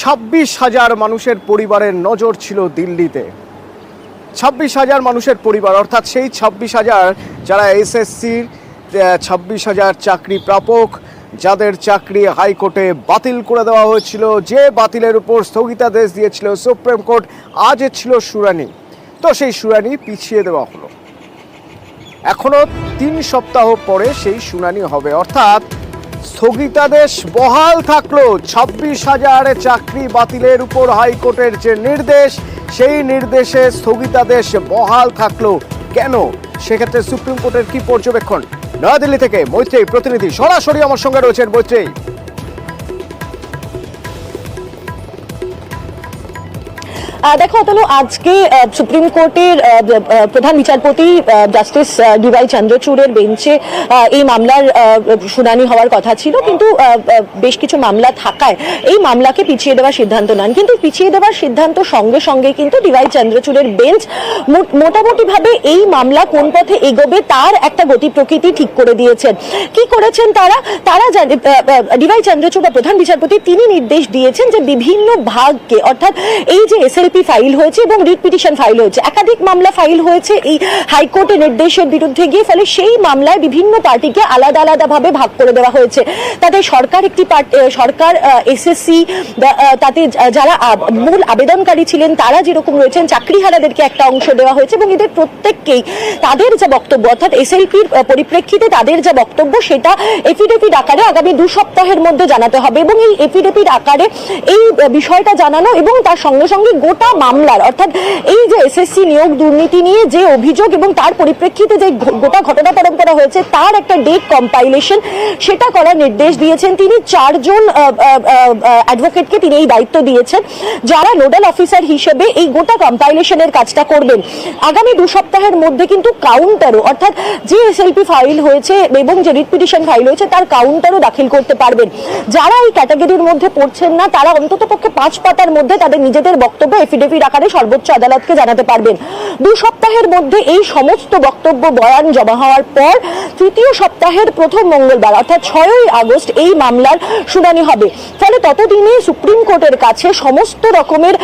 26,000 মানুষের পরিবারের নজর ছিল দিল্লিতে। 26,000 মানুষের পরিবার, অর্থাৎ সেই 26,000 যারা এসএসসির 26,000 চাকরি প্রাপক, যাদের চাকরি হাইকোর্টে বাতিল করে দেওয়া হয়েছিল, যে বাতিলের উপর স্থগিতাদেশ দিয়েছিল সুপ্রিম কোর্ট। আজ ছিল শুনানি, তো সেই শুনানি পিছিয়ে দেওয়া হলো। এখনো 3 সপ্তাহ পরে সেই শুনানি হবে, অর্থাৎ স্থগিতাদেশ বহাল থাকলো। 26,000 চাকরি বাতিলের উপর হাইকোর্টের যে নির্দেশ, সেই নির্দেশে স্থগিতাদেশ বহাল থাকলো কেন? সেক্ষেত্রে সুপ্রিম কোর্টের কি পর্যবেক্ষণ? নয়াদিল্লি থেকে মৈত্রেয়ী প্রতিনিধি সরাসরি আমার সঙ্গে রয়েছেন। মৈত্রেয়ী, দেখো অতনু, আজকে সুপ্রিম কোর্টের প্রধান বিচারপতি জাস্টিস ডিওয়াই চন্দ্রচূড়ের বেঞ্চে এই মামলার শুনানি হওয়ার কথা ছিল, কিন্তু বেশ কিছু মামলা থাকায় এই মামলাকে পিছিয়ে দেওয়ার সিদ্ধান্ত নেন। কিন্তু পিছিয়ে দেওয়ার সিদ্ধান্ত সঙ্গে সঙ্গে কিন্তু ডিওয়াই চন্দ্রচূড়ের বেঞ্চ মোটামুটিভাবে এই মামলা কোন পথে এগোবে তার একটা গতি প্রকৃতি ঠিক করে দিয়েছেন। কি করেছেন তারা? ডিওয়াই চন্দ্রচূড় প্রধান বিচারপতি তিনি নির্দেশ দিয়েছেন যে বিভিন্ন ভাগকে, অর্থাৎ এই যে এসএলপি ফাইল হয়েছে এবং রিট পিটিশন ফাইল হয়েছে, একাধিক মামলা ফাইল হয়েছে এই হাইকোর্টের নির্দেশের বিরুদ্ধে গিয়ে, ফলে সেই মামলায় বিভিন্ন পার্টিকে আলাদা আলাদা ভাবে ভাগ করে দেওয়া হয়েছে। তাদের সরকার সরকার এসএসসি, তাতে যারা মূল আবেদনকারী ছিলেন তারা যেরকম রয়েছেন, চাকরিহারাদেরকে একটা অংশ দেওয়া হয়েছে এবং এদের প্রত্যেককেই তাদের যে বক্তব্য, অর্থাৎ এসএলপির পরিপ্রেক্ষিতে তাদের যে বক্তব্য, সেটা এফিডেভিট আকারে আগামী 2 সপ্তাহের মধ্যে জানাতে হবে। এবং এই এফিডেভিট আকারে এই বিষয়টা জানানো এবং তার সঙ্গে সঙ্গে গোটা মামলার, অর্থাৎ এই যে এসএসসি নিয়োগ দুর্নীতি নিয়ে যে অভিযোগ এবং তার পরিপ্রেক্ষিতে যে গোটা ঘটনা পরম্পরা হয়েছে তার একটা ডেট কম্পাইলেশন, সেটা করার নির্দেশ দিয়েছেন তিনি। 4 জন অ্যাডভোকেটকে তিনি এই দায়িত্ব দিয়েছেন, যারা নোডাল অফিসার হিসেবে এই গোটা কম্পাইলেশনের কাজটা করবেন। আগামী 2 সপ্তাহের মধ্যে কিন্তু কাউন্টারও, অর্থাৎ যে এসএলপি ফাইল হয়েছে এবং যে রিট পিটিশন ফাইল হয়েছে তার কাউন্টারও দাখিল করতে পারবেন। যারা এই ক্যাটাগরির মধ্যে পড়ছেন না তারা অন্ততপক্ষে 5 পাতার মধ্যে তাদের নিজেদের বক্তব্য এফিডেভিট আকারে সর্বোচ্চ আদালতকে জানাতে পারবেন। 2 সপ্তাহের মধ্যে এই সমস্ত বক্তব্য বয়ান জমা হওয়ার পর 3য় সপ্তাহের প্রথম মঙ্গলবার, অর্থাৎ 6ই আগস্ট এই মামলার শুনানি হবে। ফলে ততদিনে সুপ্রিম কোর্টের কাছে সমস্ত রকমের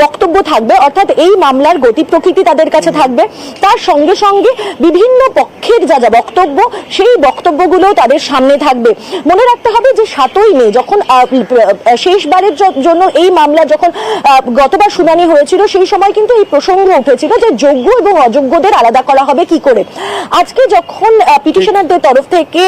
বক্তব্য থাকবে, অর্থাৎ এই মামলার গতি প্রকৃতি তাদের কাছে থাকবে। তার সঙ্গে সঙ্গে বিভিন্ন পক্ষের যা যা বক্তব্য, সেই বক্তব্যগুলো তাদের সামনে থাকবে। মনে রাখতে হবে যে 7ই মে যখন শেষবারের জন্য এই মামলা যখন গতবার শুনানি হয়েছিল, সেই সময় কিন্তু এই প্রসঙ্গ উঠেছিল যে যোগ্য এবং অযোগ্যদের আলাদা করা হবে কি করে। আজকে যখন পিটিশনারদের তরফ থেকে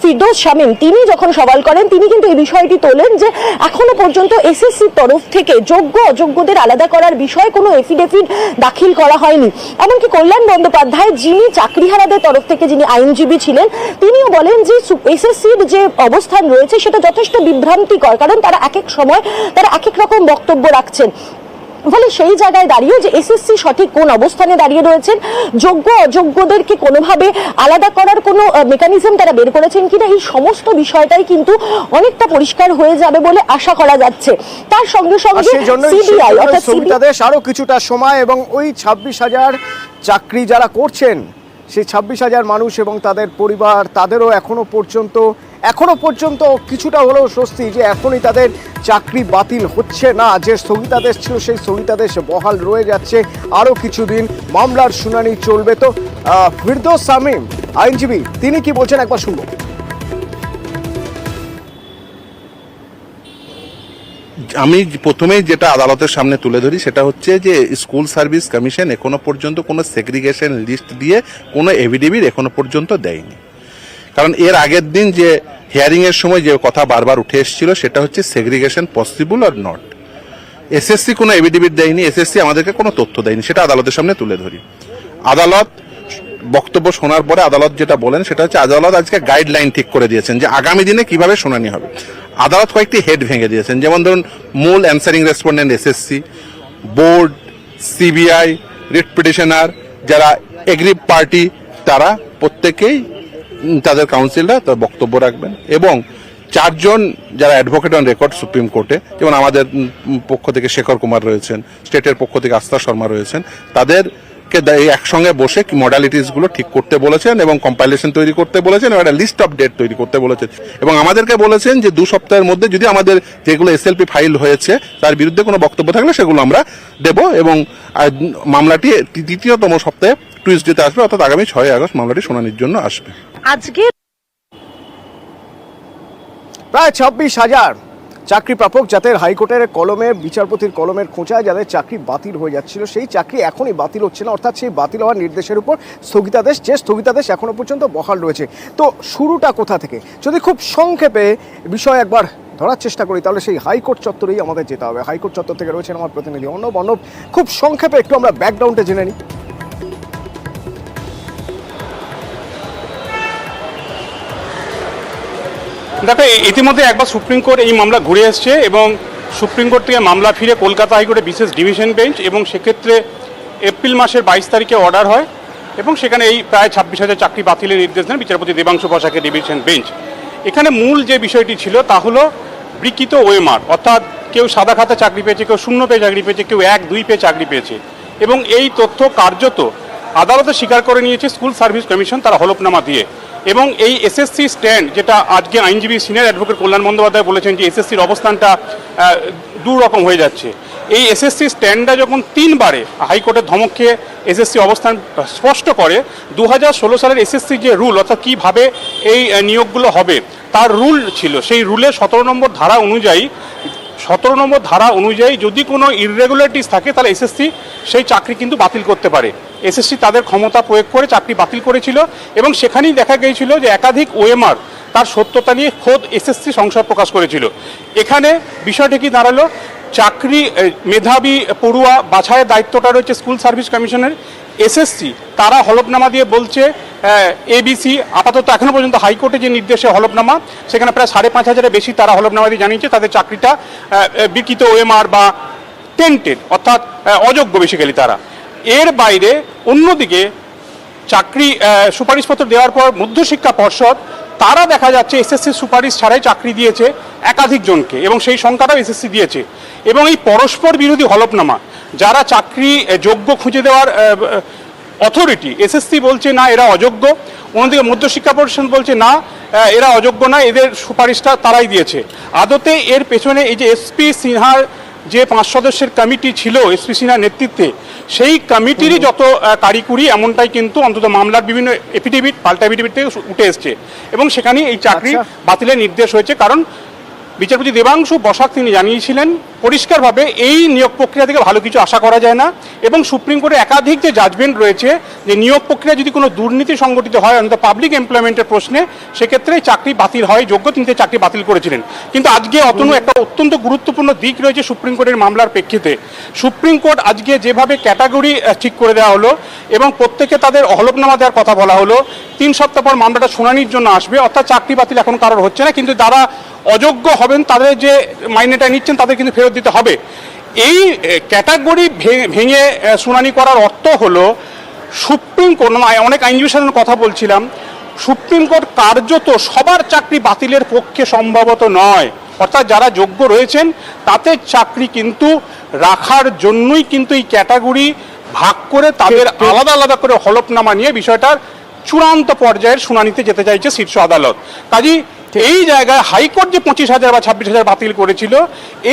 ফিরদৌস শামীম তিনি যখন সওয়াল করেন, তিনি কিন্তু এই বিষয়টি তোলেন যে এখনো পর্যন্ত এসএসসির তরফ থেকে যোগ্য অযোগ্যদের আলাদা করার বিষয়ে কোনো এফিডেভিট দাখিল করা হয়নি। এমনকি কল্যাণ বন্দ্যোপাধ্যায়, যিনি চাকরিহারাদের তরফ থেকে যিনি আইনজীবী ছিলেন, তিনিও বলেন যে এসএসসির যে অবস্থান রয়েছে সেটা যথেষ্ট বিভ্রান্তিকর, কারণ তারা এক এক সময় তারা এক এক রকম বক্তব্য রাখছেন। ফলে সেই জায়গায় দাঁড়িয়ে যে এসএসসি সঠিক কোন অবস্থানে দাঁড়িয়ে রয়েছেন, যোগ্য অযোগ্যদেরকে কোনোভাবে আলাদা করার কোনো মেকানিজম তারা বের করেছেন কিনা, এই সমস্ত বিষয়টাই কিন্তু অনেকটা পরিষ্কার হয়ে যাবে বলে আশা করা যাচ্ছে। তার সঙ্গে সঙ্গে সিবিআই, অর্থাৎ স্থগিতাদেশ আরো কিছুটা সময়, এবং ওই 26,000 চাকরি যারা করছেন, সেই 26,000 মানুষ এবং তাদের পরিবার, তাদেরও এখনো পর্যন্ত কিছুটা হলেও স্বস্তি যে এখনই তাদের চাকরি বাতিল হচ্ছে না। যে স্থগিতাদেশ ছিল সেই স্থগিতাদেশ বহাল রয়ে যাচ্ছে আরও কিছুদিন, মামলার শুনানি চলবে। তো ফিরদৌস শামীম আইনজীবী, তিনি কি বলছেন একবার শুনবো। আমি প্রথমেই যেটা আদালতের সামনে তুলে ধরি সেটা হচ্ছে যে স্কুল সার্ভিস কমিশন এখনো পর্যন্ত কোনো সেগ্রিগেশন লিস্ট দিয়ে কোনো এফিডেভিট এখনো পর্যন্ত দেয়নি। কারণ এর আগের দিন যে হিয়ারিং এর সময় যে কথা বারবার উঠে এসেছিল সেটা হচ্ছে segregation possible or not. SSC কোনো এফিডেভিট দেয়নি, এসএসসি আমাদেরকে কোনো তথ্য দেয়নি, সেটা আদালতের সামনে তুলে ধরি। আদালত বক্তব্য শোনার পরে আদালত যেটা বলেন সেটা হচ্ছে আদালত আজকে গাইডলাইন ঠিক করে দিয়েছেন যে আগামী দিনে কিভাবে শুনানি হবে। আদালত কয়েকটি হেড ভেঙে দিয়েছেন, যেমন ধরুন মূল answering respondent SSC, board, CBI, writ petitioner, যারা এগ্রি পার্টি, তারা প্রত্যেকেই তাদের কাউন্সিলরা তার বক্তব্য রাখবেন, এবং 4 জন যারা অ্যাডভোকেট অন রেকর্ড সুপ্রিম কোর্টে, যেমন আমাদের পক্ষ থেকে শেখর কুমার রয়েছেন, স্টেটের পক্ষ থেকে আস্থা শর্মা রয়েছেন, তাদের একসঙ্গে বসে মডালিটিস গুলো ঠিক করতে বলেছেন এবং কম্পাইলেশন তৈরি করতে বলেছেন এবং একটা লিস্ট অফ ডেট তৈরি করতে বলেছেন এবং আমাদেরকে বলেছেন যে 2 সপ্তাহের মধ্যে যদি আমাদের যেগুলো এসএলপি ফাইল হয়েছে তার বিরুদ্ধে কোনো বক্তব্য থাকলে সেগুলো আমরা দেব এবং মামলাটি তৃতীয়তম সপ্তাহে টুইসডেতে আসবে, অর্থাৎ আগামী 6 আগস্ট মামলাটি শুনানির জন্য আসবে। আজকে প্রায় 26,000 চাকরি প্রাপক যাদের হাইকোর্টের কলমে, বিচারপতির কলমের খোঁচায় যাদের চাকরি বাতিল হয়ে যাচ্ছিল, সেই চাকরি এখনই বাতিল হচ্ছে না, অর্থাৎ সেই বাতিল হওয়ার নির্দেশের উপর স্থগিতাদেশ, যে স্থগিতাদেশ এখনো পর্যন্ত বহাল রয়েছে। তো শুরুটা কোথা থেকে, যদি খুব সংক্ষেপে বিষয় একবার ধরার চেষ্টা করি তাহলে সেই হাইকোর্ট চত্বরেই আমাদের যেতে হবে। হাইকোর্ট চত্বর থেকে রয়েছেন আমার প্রতিনিধি অর্ণব। অর্ণব, খুব সংক্ষেপে একটু আমরা ব্যাকগ্রাউন্ডে জেনে নিই। দেখো, ইতিমধ্যে একবার সুপ্রিম কোর্ট এই মামলা ঘুরে এসছে এবং সুপ্রিম কোর্ট থেকে মামলা ফিরে কলকাতা হাইকোর্টে বিশেষ ডিভিশন বেঞ্চ এবং সেক্ষেত্রে এপ্রিল মাসের 22 তারিখে অর্ডার হয় এবং সেখানে এই প্রায় 26,000 চাকরি বাতিলের নির্দেশ দেন বিচারপতি দেবাংশু বসাকের ডিভিশন বেঞ্চ। এখানে মূল যে বিষয়টি ছিল তা হলো বিকৃত ওএমআর, অর্থাৎ কেউ সাদা খাতা চাকরি পেয়েছে, কেউ 0 পেয়ে চাকরি পেয়েছে, কেউ 1-2 পেয়ে চাকরি পেয়েছে এবং এই তথ্য কার্যত আদালতে স্বীকার করে নিয়েছে স্কুল সার্ভিস কমিশন তারা হলফনামা দিয়ে। এবং এই এসএসসি স্ট্যান্ড, যেটা আজকে আইনজীবী সিনিয়র অ্যাডভোকেট কল্যাণ বন্দ্যোপাধ্যায় বলেছেন যে এসএসসির অবস্থানটা দু রকম হয়ে যাচ্ছে। এই এসএসসি স্ট্যান্ডটা যখন 3 বারে হাইকোর্টের ধমক খেয়ে এসএসসি অবস্থান স্পষ্ট করে, 2016 সালের এসএসসি যে রুল, অর্থাৎ কীভাবে এই নিয়োগগুলো হবে তার রুল ছিল, সেই রুলের 17 নম্বর ধারা অনুযায়ী যদি কোনো ইররেগুলারিটিস থাকে তাহলে এসএসসি সেই চাকরি কিন্তু বাতিল করতে পারে। এসএসসি তাদের ক্ষমতা প্রয়োগ করে চাকরি বাতিল করেছিল এবং সেখানেই দেখা গিয়েছিল যে একাধিক ওএমআর তার সত্যতা নিয়ে খোদ এসএসসি সংশয় প্রকাশ করেছিল। এখানে বিষয়টি কি দাঁড়ালো, চাকরি মেধাবী পড়ুয়া বাছাইয়ের দায়িত্বটা রয়েছে স্কুল সার্ভিস কমিশনের। এসএসসি তারা হলফনামা দিয়ে বলছে এবিসি, আপাতত এখনো পর্যন্ত হাইকোর্টে যে নির্দেশে হলফনামা, সেখানে প্রায় 5,500-এর বেশি তারা হলফনামা দিয়ে জানিয়েছে তাদের চাকরিটা বিকৃত ওএমআর বা টেন্টেড, অর্থাৎ অযোগ্য বেসিক্যালি তারা। এর বাইরে অন্যদিকে চাকরি সুপারিশপত্র দেওয়ার পর মধ্যশিক্ষা পর্ষদ তারা দেখা যাচ্ছে এসএসসি সুপারিশ ছাড়াই চাকরি দিয়েছে একাধিক জনকে এবং সেই সংখ্যাটাও এসএসসি দিয়েছে। এবং এই পরস্পর বিরোধী হলফনামা, যারা চাকরি যোগ্য খুঁজে দেওয়ার অথরিটি, এসএসসি বলছে না এরা অযোগ্য, অন্যদিকে মধ্যশিক্ষা পর্ষদ বলছে না এরা অযোগ্য না, এদের সুপারিশটা তারাই দিয়েছে। আদতে এর পেছনে এই যে এসপি সিনহার যে 5 সদস্যের কমিটি ছিল এসপি সিনহার নেতৃত্বে, সেই কমিটিরই যত কারিকুরি এমনটাই কিন্তু অন্তত মামলার বিভিন্ন এফিডেভিট, পাল্টা এফিডেভিট থেকে উঠে এসছে এবং সেখানে এই চাকরি বাতিলের নির্দেশ হয়েছে। কারণ বিচারপতি দেবাংশু বসাক তিনি জানিয়েছিলেন পরিষ্কারভাবে এই নিয়োগ প্রক্রিয়া থেকে ভালো কিছু আশা করা যায় না এবং সুপ্রিম কোর্টে একাধিক যে জাজমেন্ট রয়েছে যে নিয়োগ প্রক্রিয়া যদি কোনো দুর্নীতি সংগঠিত হয় অন্তত পাবলিক এমপ্লয়মেন্টের প্রশ্নে, সেক্ষেত্রে চাকরি বাতিল হয়, যোগ্য তিনি চাকরি বাতিল করেছিলেন। কিন্তু আজকে একটা অত্যন্ত গুরুত্বপূর্ণ দিক রয়েছে সুপ্রিম কোর্টের মামলার প্রেক্ষিতে। সুপ্রিম কোর্ট আজকে যেভাবে ক্যাটাগরি ঠিক করে দেওয়া হলো এবং প্রত্যেকে তাদের হলফনামা দেওয়ার কথা বলা হলো, 3 সপ্তাহ পর মামলাটা শুনানির জন্য আসবে, অর্থাৎ চাকরি বাতিল এখন কারোর হচ্ছে না, কিন্তু যারা অযোগ্য হবেন তাদের যে মাইনেটা নিচ্ছেন তাদের কিন্তু ফেরত দিতে হবে। এই ক্যাটাগরি ভেঙে শুনানি করার অর্থ হলো সুপ্রিম কোর্ট, অনেক আইনজীবীর সাথে কথা বলছিলাম, সুপ্রিম কোর্ট কার্যত সবার চাকরি বাতিলের পক্ষে সম্ভবত নয়, অর্থাৎ যারা যোগ্য রয়েছেন তাদের চাকরি কিন্তু রাখার জন্যই কিন্তু এই ক্যাটাগরি ভাগ করে তাদের আলাদা আলাদা করে হলফনামা নিয়ে বিষয়টার চূড়ান্ত পর্যায়ের শুনানিতে যেতে চাইছে শীর্ষ আদালত। কাজেই এই জায়গায় হাইকোর্ট যে 25,000 বা 26,000 বাতিল করেছিল,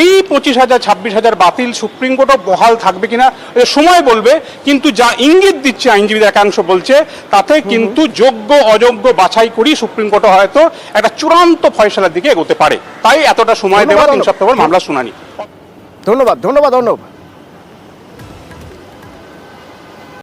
এই 25,000 26,000 বাতিল সুপ্রিম কোর্টও বহাল থাকবে কিনা সময় বলবে, কিন্তু যা ইঙ্গিত দিচ্ছে আইনজীবীদের একাংশ বলছে তাতে কিন্তু যোগ্য অযোগ্য বাছাই করি সুপ্রিম কোর্টও হয়তো একটা চূড়ান্ত ফয়সালার দিকে এগোতে পারে। তাই এতটা সময় দেওয়া 3 সপ্তাহ পর মামলা শুনানি। ধন্যবাদ অর্ণব।